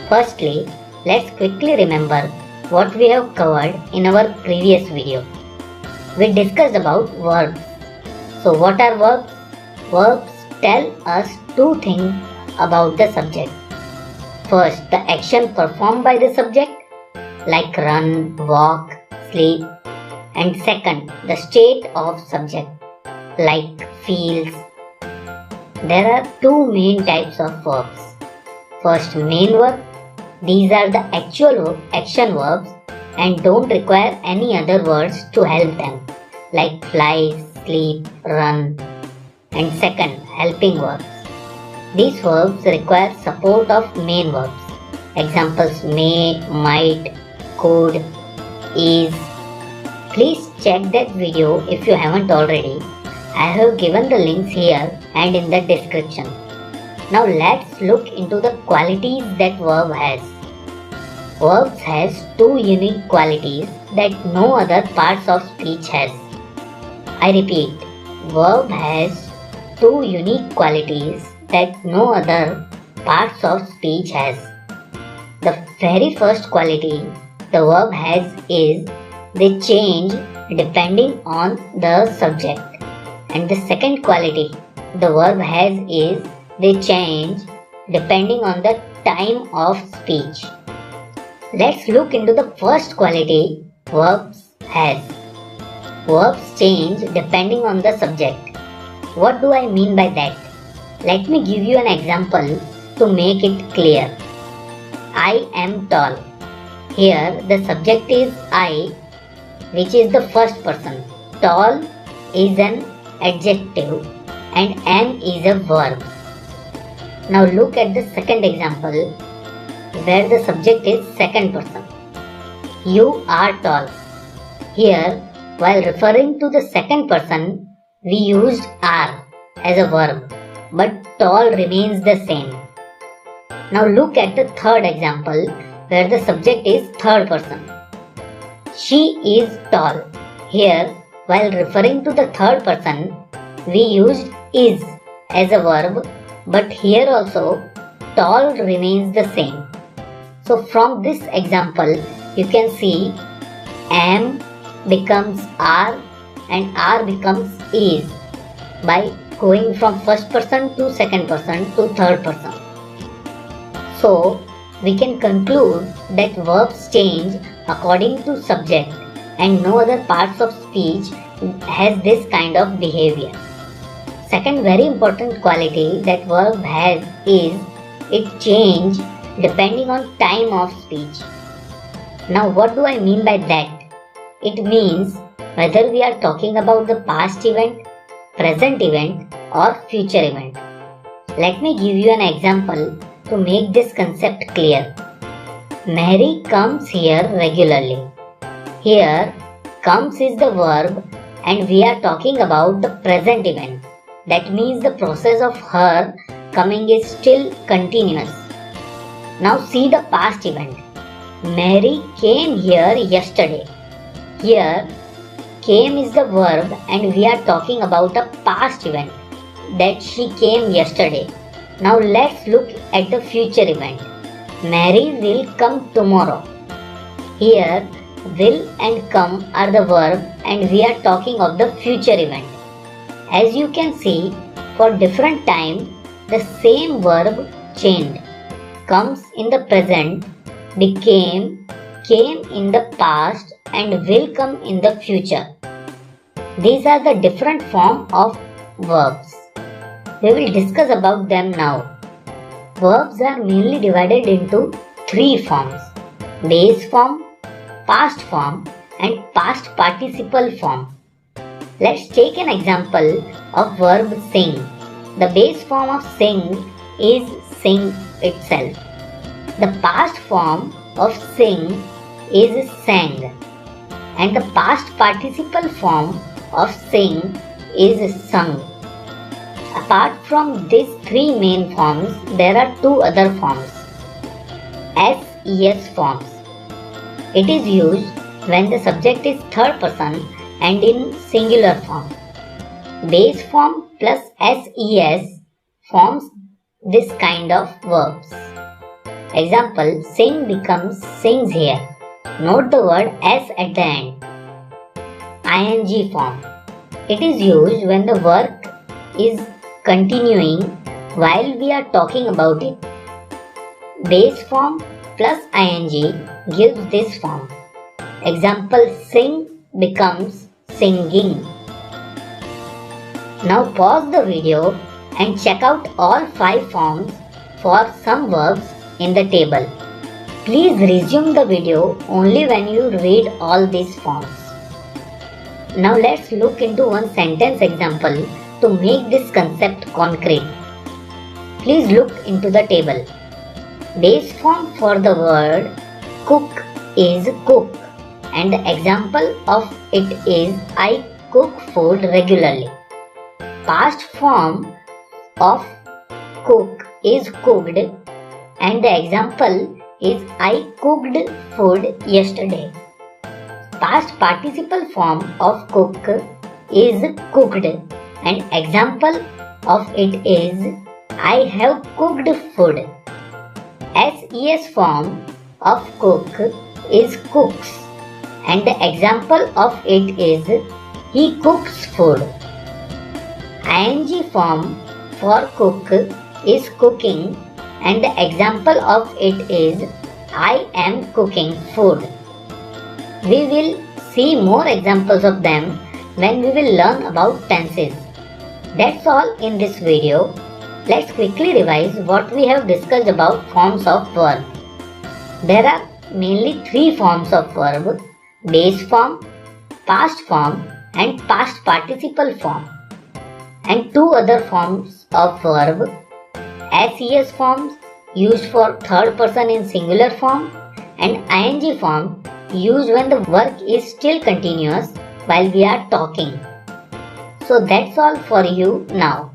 Firstly, let's quickly remember what we have covered in our previous video. We discussed about verbs. So what are verbs? Verbs tell us two things about the subject. First, the action performed by the subject, like run, walk, sleep. And second, the state of subject, like feels. There are two main types of verbs. First, main verb. These are the actual action verbs and don't require any other words to help them, like fly, sleep, run. And second, helping verbs. These verbs require support of main verbs. Examples: may, might, could, is. Please check that video if you haven't already. I have given the links here and in the description. Now let's look into the qualities that verb has. Verbs has two unique qualities that no other parts of speech has. I repeat, verb has two unique qualities that no other parts of speech has. The very first quality the verb has is they change depending on the subject. And the second quality the verb has is they change depending on the time of speech. Let's look into the first quality verbs has. Verbs change depending on the subject. What do I mean by that? Let me give you an example to make it clear. I am tall. Here the subject is I, which is the first person. Tall is an adjective and am is a verb. Now look at the second example where the subject is second person. You are tall. Here, while referring to the second person, we used are as a verb, but tall remains the same. Now look at the third example where the subject is third person. She is tall. Here, while referring to the third person, we used is as a verb, but here also tall remains the same. So from this example, you can see am becomes are and are becomes is by going from first person to second person to third person. So we can conclude that verbs change according to subject and no other parts of speech has this kind of behavior. Second very important quality that verb has is it change depending on time of speech. Now what do I mean by that? It means whether we are talking about the past event, present event or future event. Let me give you an example to make this concept clear. Mary comes here regularly. Here, comes is the verb and we are talking about the present event. That means the process of her coming is still continuous. Now see the past event. Mary came here yesterday. Here, came is the verb and we are talking about a past event that she came yesterday. Now let's look at the future event. Mary will come tomorrow. Here, will and come are the verb and we are talking of the future event. As you can see, for different time, the same verb changed. Comes in the present, became, came in the past and will come in the future. These are the different forms of verbs. We will discuss about them now. Verbs are mainly divided into three forms: base form, past form and past participle form. Let's take an example of verb sing. The base form of sing is sing itself. The past form of sing is sang and the past participle form of sing is sung. Apart from these three main forms, there are two other forms. SES forms. It is used when the subject is third person and in singular form. Base form plus SES forms this kind of verbs. Example, sing becomes sings here. Note the word s at the end. ing form. It is used when the work is continuing while we are talking about it. Base form plus ing gives this form. Example, sing becomes singing. Now pause the video and check out all 5 forms for some verbs in the table. Please resume the video only when you read all these forms. Now let's look into one sentence example to make this concept concrete. Please look into the table. Base form for the word cook is cook, and the example of it is I cook food regularly. Past form of cook is cooked, and the example is I cooked food yesterday. Past participle form of cook is cooked, and example of it is I have cooked food. SES form of cook is cooks, and the example of it is he cooks food. ING form for cook is cooking, and the example of it is I am cooking food. We will see more examples of them when we will learn about tenses. That's all in this video. Let's quickly revise what we have discussed about forms of verb. There are mainly 3 forms of verb: base form, past form, and past participle form. And 2 other forms of verb: SES forms used for third person in singular form, and ING form used when the work is still continuous while we are talking. So that's all for you now.